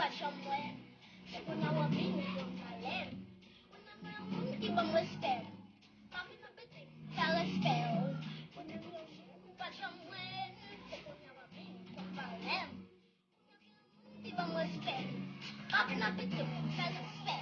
somewhere. When I was being from my land. When I'm keep on my spell. Popping up a thing, fell a spell. When I'm somewhere. When I was being from my land. Keep on my spell. Popping up a thing, fell a spell.